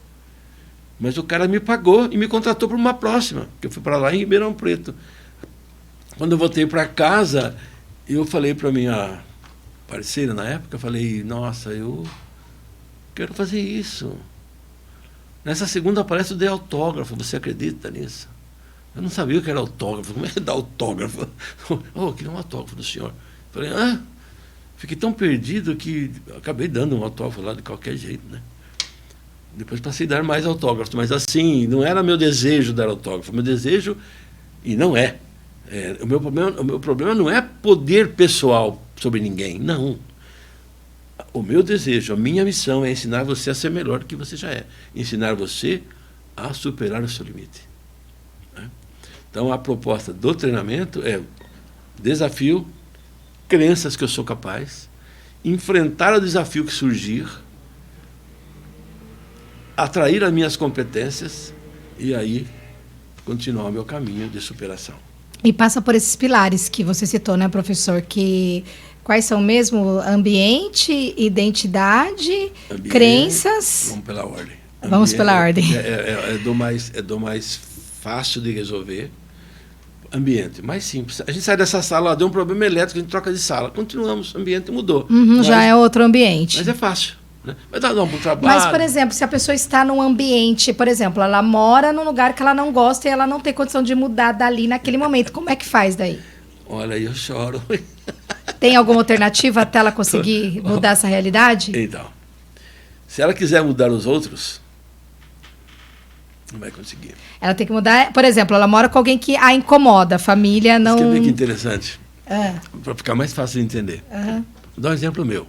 Mas o cara me pagou e me contratou para uma próxima, que eu fui para lá em Ribeirão Preto. Quando eu voltei para casa, eu falei para minha parceira na época, eu falei, nossa, eu quero fazer isso. Nessa segunda palestra eu dei autógrafo, você acredita nisso? Eu não sabia o que era autógrafo, como é que dá autógrafo? Eu queria um autógrafo do senhor. Eu falei, Fiquei tão perdido que acabei dando um autógrafo lá de qualquer jeito, né? Depois passei a dar mais autógrafos, mas assim, não era meu desejo dar autógrafo, meu desejo, e não é. O meu problema não é poder pessoal sobre ninguém, não. O meu desejo, a minha missão é ensinar você a ser melhor do que você já é. Ensinar você a superar o seu limite. Né? Então, a proposta do treinamento é desafio, crenças que eu sou capaz, enfrentar o desafio que surgir, atrair as minhas competências e aí continuar o meu caminho de superação. E passa por esses pilares que você citou, né, professor? Quais são mesmo? Ambiente, identidade, crenças. Vamos pela ordem. Vamos pela ordem. É do mais fácil de resolver. Ambiente, mais simples. A gente sai dessa sala, deu um problema elétrico, a gente troca de sala. Continuamos, o ambiente mudou. Já é outro ambiente. Mas é fácil. Né? Vai dar um trabalho. Mas, por exemplo, se a pessoa está num ambiente, por exemplo, ela mora num lugar que ela não gosta e ela não tem condição de mudar dali naquele momento, como é que faz daí? Olha, eu choro. Tem alguma alternativa até ela conseguir mudar essa realidade? Então, se ela quiser mudar os outros, não vai conseguir. Ela tem que mudar, por exemplo, ela mora com alguém que a incomoda, a família não... Quer ver que interessante? Para ficar mais fácil de entender. Vou dar um exemplo meu.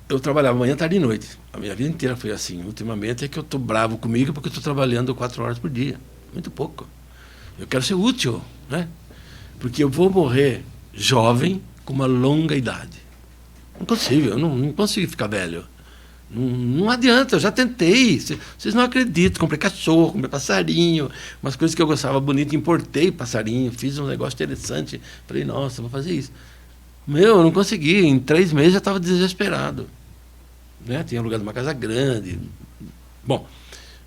Eu trabalhava manhã, tarde e noite. A minha vida inteira foi assim. Ultimamente é que eu estou bravo comigo porque eu estou trabalhando 4 horas por dia. Muito pouco. Eu quero ser útil, né? Porque eu vou morrer jovem com uma longa idade. Não consigo, eu não consigo ficar velho. Não adianta, eu já tentei. Vocês não acreditam. Comprei cachorro, comprei passarinho, umas coisas que eu gostava bonito, importei passarinho, fiz um negócio interessante. Falei, nossa, vou fazer isso. Eu não consegui. Em 3 meses já estava desesperado. Né? Tinha alugado uma casa grande. Bom,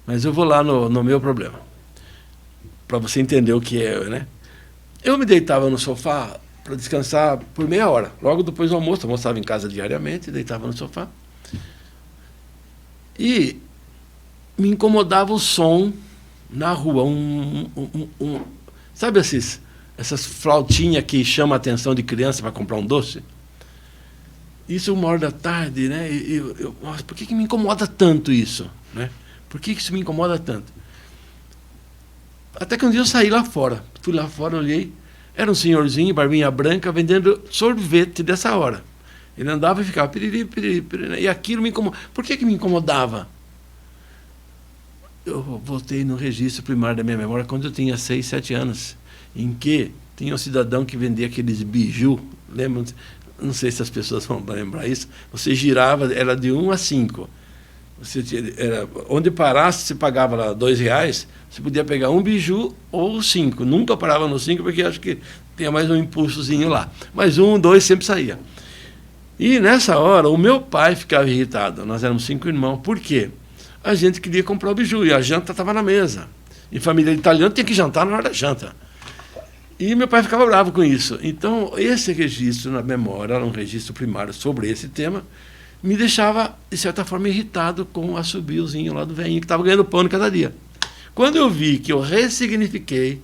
mas eu vou lá no meu problema. Para você entender o que é, né? Eu me deitava no sofá para descansar por meia hora. Logo depois do almoço, eu almoçava em casa diariamente, deitava no sofá. E me incomodava o som na rua. Sabe essas flautinhas que chamam a atenção de criança para comprar um doce? Isso 1h da tarde, né? Nossa, por que me incomoda tanto isso? Né? Por que isso me incomoda tanto? Até que um dia eu saí lá fora. Fui lá fora, olhei. Era um senhorzinho, barbinha branca, vendendo sorvete dessa hora. Ele andava e ficava piriri, piriri, piriri, e aquilo me incomodava. Por que me incomodava? Eu voltei no registro primário da minha memória quando eu tinha 6, 7 anos, em que tinha um cidadão que vendia aqueles biju, lembra? Não sei se as pessoas vão lembrar isso. Você girava, era de 1 a 5. Onde parasse, você pagava lá R$2, você podia pegar um biju ou 5. Nunca parava no 5, porque acho que tinha mais um impulsozinho lá. Mas 1, 2 sempre saía. E nessa hora, o meu pai ficava irritado. Nós éramos 5 irmãos. Por quê? A gente queria comprar o biju e a janta estava na mesa. E família italiana tinha que jantar na hora da janta. E meu pai ficava bravo com isso. Então, esse registro na memória, era um registro primário sobre esse tema, me deixava, de certa forma, irritado com o assobiozinho lá do velhinho, que estava ganhando pão cada dia. Quando eu vi que eu ressignifiquei,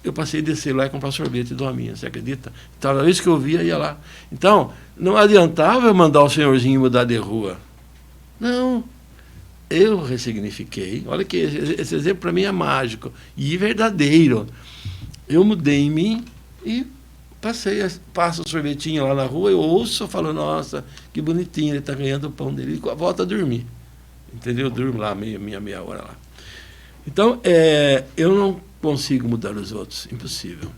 eu passei a descer lá e comprar sorvete do Aminha, você acredita? Então, toda vez que eu via, ia lá. Então, não adiantava eu mandar o senhorzinho mudar de rua. Não. Eu ressignifiquei. Olha que esse exemplo para mim é mágico e verdadeiro. Eu mudei em mim e passo o sorvetinho lá na rua, eu ouço, falo, nossa, que bonitinho, ele está ganhando o pão dele, e volta a dormir. Entendeu? Eu durmo lá meia hora lá. Então, eu não consigo mudar os outros, impossível.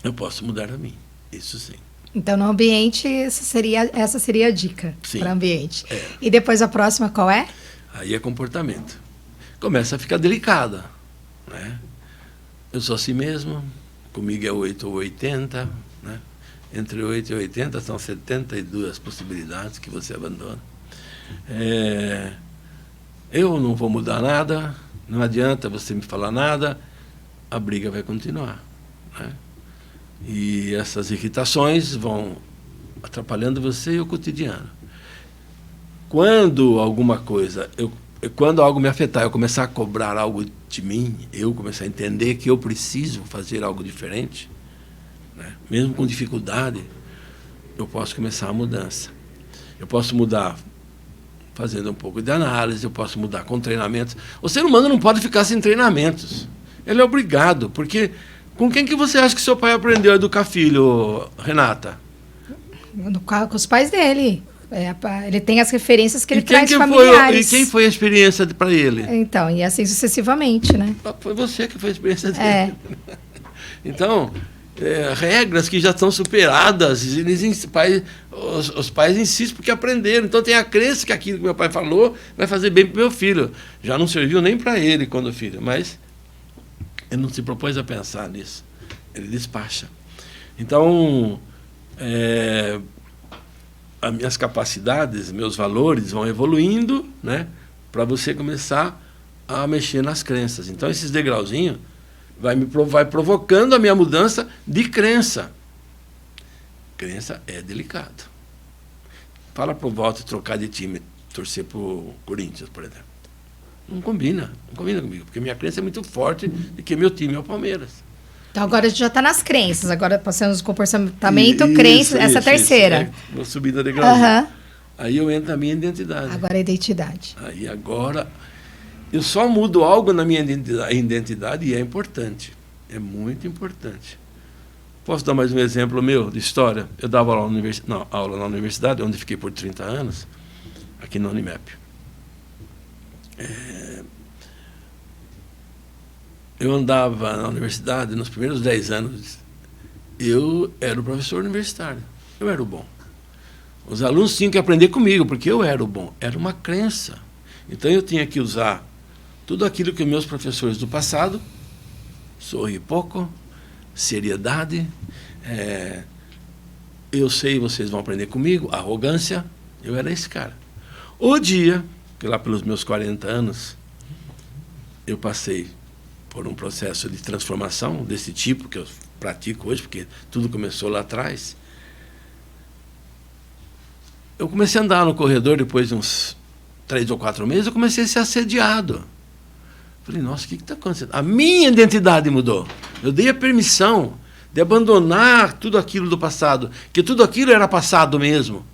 Eu posso mudar a mim, isso sim. Então, no ambiente, essa seria a dica para o ambiente. E depois a próxima qual é? Aí é comportamento. Começa a ficar delicada, né? Eu sou assim mesmo, comigo é 8 ou 80, né? Entre 8 e 80 são 72 possibilidades que você abandona. Eu não vou mudar nada, não adianta você me falar nada, a briga vai continuar, né? E essas irritações vão atrapalhando você e o cotidiano. Quando quando algo me afetar, eu começar a cobrar algo de mim, eu começar a entender que eu preciso fazer algo diferente, né? Mesmo com dificuldade, eu posso começar a mudança. Eu posso mudar fazendo um pouco de análise, eu posso mudar com treinamentos. O ser humano não pode ficar sem treinamentos. Ele é obrigado, porque com quem que você acha que seu pai aprendeu a educar filho, Renata? Com os pais dele. Ele tem as referências que ele traz familiares. E quem foi a experiência para ele? Então, e assim sucessivamente, né? Foi você que foi a experiência dele. Então, regras que já estão superadas, os pais insistem porque aprenderam. Então tem a crença que aquilo que meu pai falou vai fazer bem para o meu filho. Já não serviu nem para ele quando filho, mas ele não se propôs a pensar nisso. Ele despacha. Então, as minhas capacidades, meus valores vão evoluindo, né, para você começar a mexer nas crenças. Então, esses degrauzinhos vai provocando a minha mudança de crença. Crença é delicado. Fala para o Walter trocar de time, torcer para o Corinthians, por exemplo. Não combina comigo, porque minha crença é muito forte de que meu time é o Palmeiras. Então agora a gente já está nas crenças, agora passamos com comportamento, crença, essa terceira. Vou subir da degrauzinho. Uhum. Aí eu entro na minha identidade. Agora a identidade. Aí agora eu só mudo algo na minha identidade e é importante. É muito importante. Posso dar mais um exemplo meu de história? Eu dava aula na universidade, onde fiquei por 30 anos, aqui na Unimep. Eu andava na universidade, nos primeiros 10 anos, eu era o professor universitário. Eu era o bom. Os alunos tinham que aprender comigo, porque eu era o bom. Era uma crença. Então eu tinha que usar tudo aquilo que meus professores do passado, sorrir pouco, seriedade, eu sei, vocês vão aprender comigo, arrogância, eu era esse cara. O dia, que lá pelos meus 40 anos, eu passei por um processo de transformação desse tipo que eu pratico hoje, porque tudo começou lá atrás. Eu comecei a andar no corredor depois de uns 3 ou 4 meses, eu comecei a ser assediado. Falei, nossa, o que está acontecendo? A minha identidade mudou. Eu dei a permissão de abandonar tudo aquilo do passado, que tudo aquilo era passado mesmo,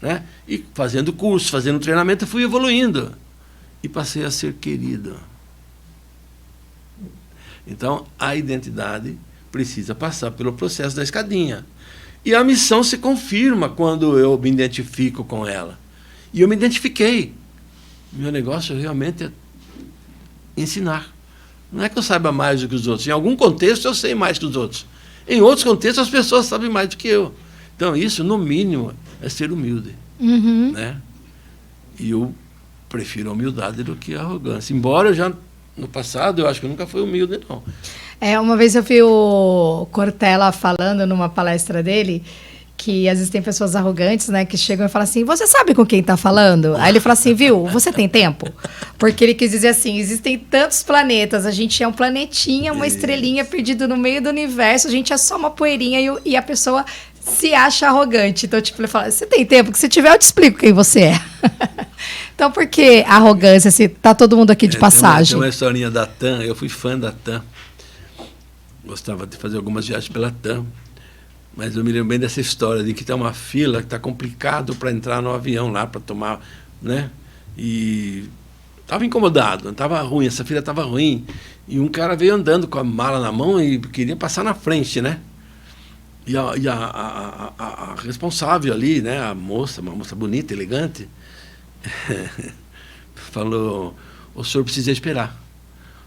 né? E fazendo curso, fazendo treinamento, eu fui evoluindo. E passei a ser querido. Então, a identidade precisa passar pelo processo da escadinha. E a missão se confirma quando eu me identifico com ela. E eu me identifiquei. Meu negócio realmente é ensinar. Não é que eu saiba mais do que os outros. Em algum contexto eu sei mais que os outros. Em outros contextos as pessoas sabem mais do que eu. Então isso, no mínimo, é ser humilde. Uhum. Né? E eu prefiro a humildade do que a arrogância. Embora eu já, no passado, eu acho que eu nunca fui humilde, não. Uma vez eu vi o Cortella falando numa palestra dele que às vezes tem pessoas arrogantes, né, que chegam e falam assim, você sabe com quem está falando? Aí ele fala assim, viu, você tem tempo? Porque ele quis dizer assim, existem tantos planetas, a gente é um planetinha, uma estrelinha perdido no meio do universo, a gente é só uma poeirinha e a pessoa se acha arrogante. Então, tipo, ele fala, você tem tempo? Que se tiver, eu te explico quem você é. Então, por que arrogância, se tá todo mundo aqui de passagem? Tem uma historinha da TAM, eu fui fã da TAM. Gostava de fazer algumas viagens pela TAM. Mas eu me lembro bem dessa história de que tem uma fila que está complicado para entrar no avião lá, para tomar, né? E estava incomodado, estava ruim, essa fila estava ruim. E um cara veio andando com a mala na mão e queria passar na frente, né? E a responsável ali, né? A moça, uma moça bonita, elegante, falou, o senhor precisa esperar.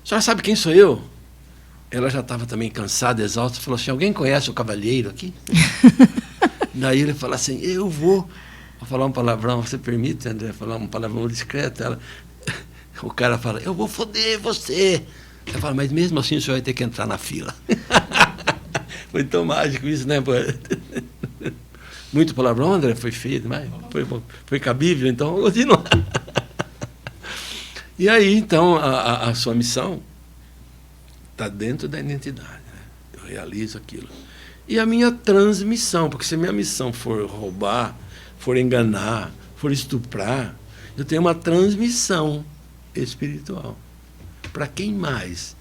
A senhora sabe quem sou eu? Ela já estava também cansada, exausta, falou assim, alguém conhece o cavalheiro aqui? Daí ele falou assim, eu vou falar um palavrão, você permite, André, falar um palavrão discreto? O cara fala, eu vou foder você. Ela fala, mas mesmo assim o senhor vai ter que entrar na fila. Foi tão mágico isso, né? Muito palavrão, André, foi feio, mas foi cabível, então vamos continuar. E aí, então, a sua missão está dentro da identidade, né? Eu realizo aquilo. E a minha transmissão, porque se a minha missão for roubar, for enganar, for estuprar, eu tenho uma transmissão espiritual. Para quem mais?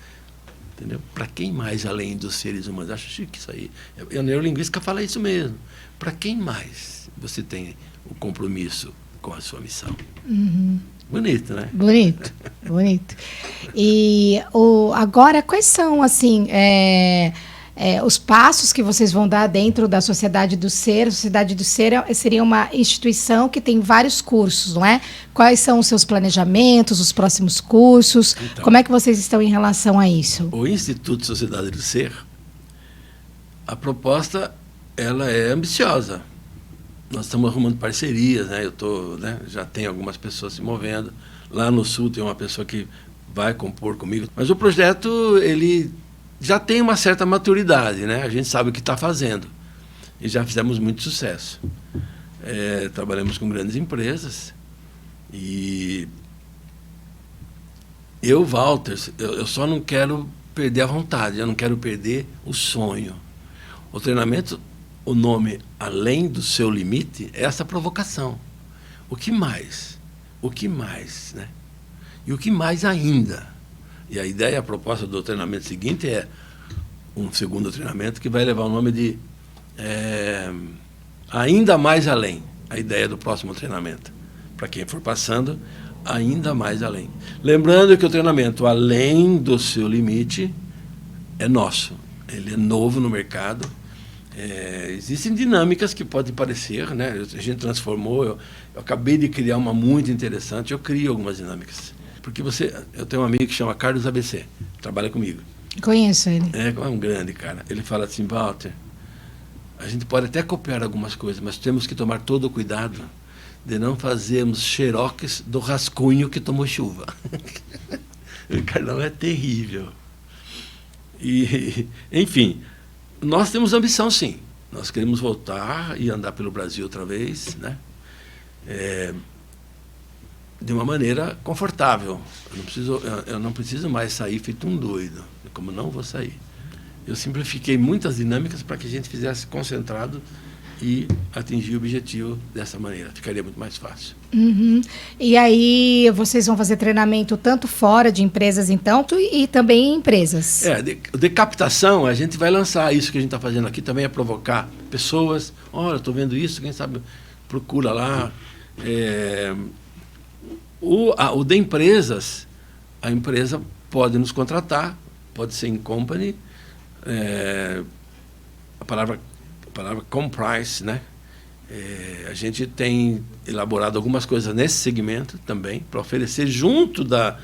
Entendeu? Para quem mais além dos seres humanos? Acho chique isso aí. A neurolinguística fala isso mesmo. para quem mais você tem o compromisso com a sua missão? Bonito, né? Bonito, bonito. E agora, quais são, assim, os passos que vocês vão dar dentro da Sociedade do Ser? A Sociedade do Ser seria uma instituição que tem vários cursos, não é? Quais são os seus planejamentos, os próximos cursos? Então, como é que vocês estão em relação a isso? O Instituto Sociedade do Ser, a proposta, ela é ambiciosa. Nós estamos arrumando parcerias, né? Já tem algumas pessoas se movendo. Lá no Sul tem uma pessoa que vai compor comigo. Mas o projeto, ele já tem uma certa maturidade, né? A gente sabe o que está fazendo. E já fizemos muito sucesso. Trabalhamos com grandes empresas. E eu, Walter, eu só não quero perder a vontade, eu não quero perder o sonho. O treinamento, o nome Além do Seu Limite, é essa provocação. O que mais? O que mais, né? E o que mais ainda? E a ideia, a proposta do treinamento seguinte é um segundo treinamento que vai levar o nome de Ainda Mais Além. A ideia do próximo treinamento. Para quem for passando, ainda mais além. Lembrando que o treinamento Além do Seu Limite é nosso. Ele é novo no mercado. Existem dinâmicas que podem parecer, né? A gente transformou, eu acabei de criar uma muito interessante, eu crio algumas dinâmicas. Porque eu tenho um amigo que chama Carlos ABC, trabalha comigo. Conheço ele. É um grande cara. Ele fala assim, Walter, a gente pode até copiar algumas coisas, mas temos que tomar todo o cuidado de não fazermos xerox do rascunho que tomou chuva. O Carlão é terrível. E, enfim, nós temos ambição, sim. Nós queremos voltar e andar pelo Brasil outra vez, né? De uma maneira confortável. Eu não preciso mais sair feito um doido, como não vou sair. Eu simplifiquei muitas dinâmicas para que a gente fizesse concentrado e atingir o objetivo dessa maneira. Ficaria muito mais fácil. Uhum. E aí vocês vão fazer treinamento tanto fora de empresas, então, e também em empresas? De captação, a gente vai lançar isso que a gente está fazendo aqui, também é provocar pessoas. Olha, estou vendo isso, quem sabe procura lá. O de empresas, a empresa pode nos contratar, pode ser in company, a palavra comprise, né? A gente tem elaborado algumas coisas nesse segmento também, para oferecer junto da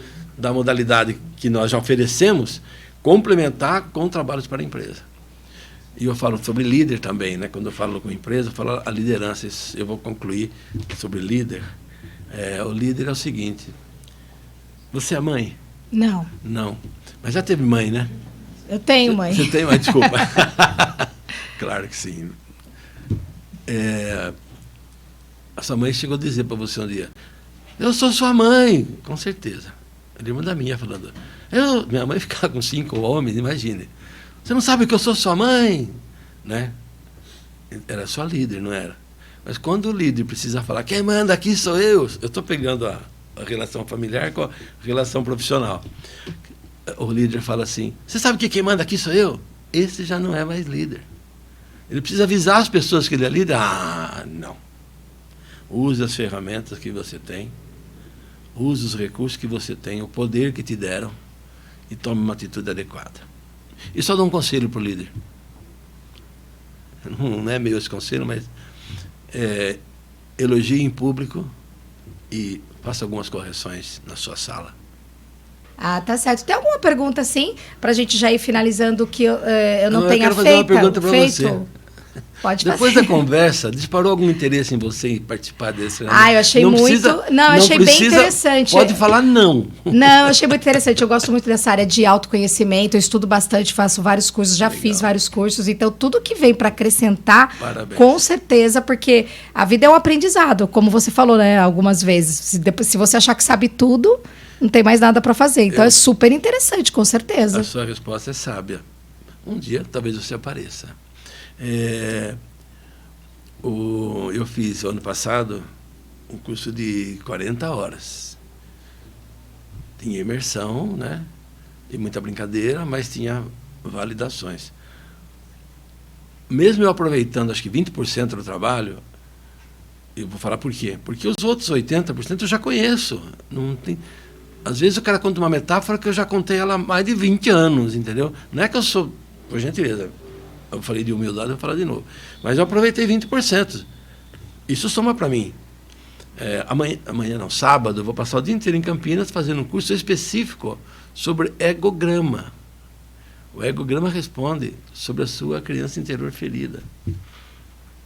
modalidade que nós já oferecemos, complementar com trabalhos para a empresa. E eu falo sobre líder também, né? Quando eu falo com a empresa, eu falo a liderança. Eu vou concluir sobre líder. O líder é o seguinte: você é mãe? Não. Não. Mas já teve mãe, né? Eu tenho mãe. Você tem mãe, desculpa. Claro que sim. A sua mãe chegou a dizer para você um dia: eu sou sua mãe. Com certeza. A irmã da minha falando: minha mãe ficava com 5 homens, imagine. Você não sabe que eu sou sua mãe? Né? Era sua líder, não era? Mas quando o líder precisa falar, quem manda aqui sou eu estou pegando a relação familiar com a relação profissional. O líder fala assim, você sabe que quem manda aqui sou eu? Esse já não é mais líder. Ele precisa avisar as pessoas que ele é líder. Não. Use as ferramentas que você tem, use os recursos que você tem, o poder que te deram e tome uma atitude adequada. E só dou um conselho para o líder. Não é meu esse conselho, mas elogie em público e faça algumas correções na sua sala. Tá certo. Tem alguma pergunta, assim, para a gente já ir finalizando que eu não tenha feito? Eu quero fazer uma pergunta para você. Pode fazer. Depois da conversa, disparou algum interesse em você em participar desse? Eu achei achei bem interessante. Pode falar não. Não, eu achei muito interessante. Eu gosto muito dessa área de autoconhecimento, eu estudo bastante, faço vários cursos, já fiz vários cursos, então tudo que vem para acrescentar, parabéns. Com certeza, porque a vida é um aprendizado, como você falou, né, algumas vezes. Se você achar que sabe tudo, não tem mais nada para fazer. Então é super interessante, com certeza. A sua resposta é sábia. Um dia, talvez você apareça. Eu fiz, ano passado, um curso de 40 horas. Tinha imersão, né? E muita brincadeira, mas tinha validações. mesmo eu aproveitando, acho que 20% do trabalho, eu vou falar por quê? Porque os outros 80% eu já conheço. Não tem... Às vezes o cara conta uma metáfora que eu já contei ela há mais de 20 anos, entendeu? Não é que eu sou, por gentileza, eu falei de humildade, eu vou falar de novo. Mas eu aproveitei 20%. Isso soma para mim. Amanhã não, sábado, eu vou passar o dia inteiro em Campinas fazendo um curso específico sobre egograma. O egograma responde sobre a sua criança interior ferida.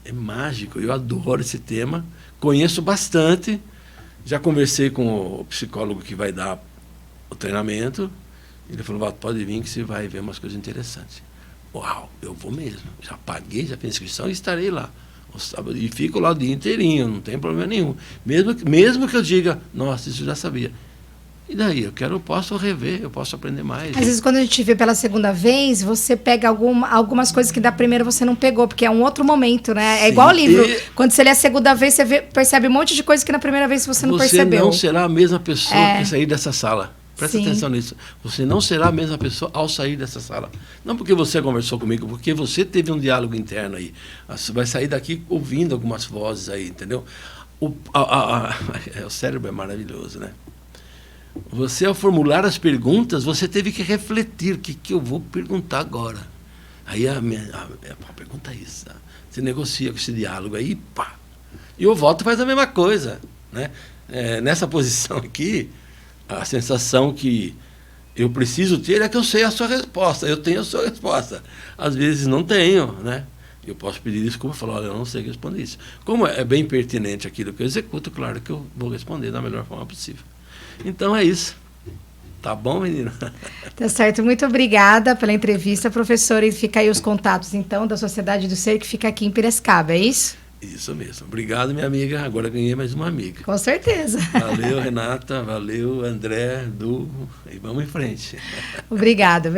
É mágico, eu adoro esse tema, conheço bastante, já conversei com o psicólogo que vai dar o treinamento, ele falou, pode vir que você vai ver umas coisas interessantes. Uau, eu vou mesmo, já paguei, já fiz inscrição e estarei lá. E fico lá o dia inteirinho, não tem problema nenhum. Mesmo que eu diga, nossa, isso eu já sabia. E daí? Eu posso rever, eu posso aprender mais. Às vezes, quando a gente vê pela segunda vez, você pega algumas coisas que da primeira você não pegou, porque é um outro momento, né? Sim. É igual o livro. Quando você lê a segunda vez, você percebe um monte de coisa que na primeira vez você não percebeu. Você não será a mesma pessoa que sair dessa sala. Presta atenção nisso. Você não será a mesma pessoa ao sair dessa sala. Não porque você conversou comigo, porque você teve um diálogo interno aí. Você vai sair daqui ouvindo algumas vozes aí, entendeu? O cérebro é maravilhoso, né? Você, ao formular as perguntas, você teve que refletir o que eu vou perguntar agora. Aí a pergunta é isso. Você negocia com esse diálogo aí, pá. E o voto faz a mesma coisa, né? Nessa posição aqui, a sensação que eu preciso ter é que eu sei a sua resposta, eu tenho a sua resposta. Às vezes não tenho, né? Eu posso pedir desculpa e falar, olha, eu não sei responder isso. Como é bem pertinente aquilo que eu executo, claro que eu vou responder da melhor forma possível. Então é isso. Tá bom, menina? Tá certo. Muito obrigada pela entrevista, professora. E fica aí os contatos, então, da Sociedade do Ser, que fica aqui em Piracicaba, é isso? Isso mesmo. Obrigado, minha amiga. Agora ganhei mais uma amiga. Com certeza. Valeu, Renata. Valeu, André, Du. E vamos em frente. Obrigada.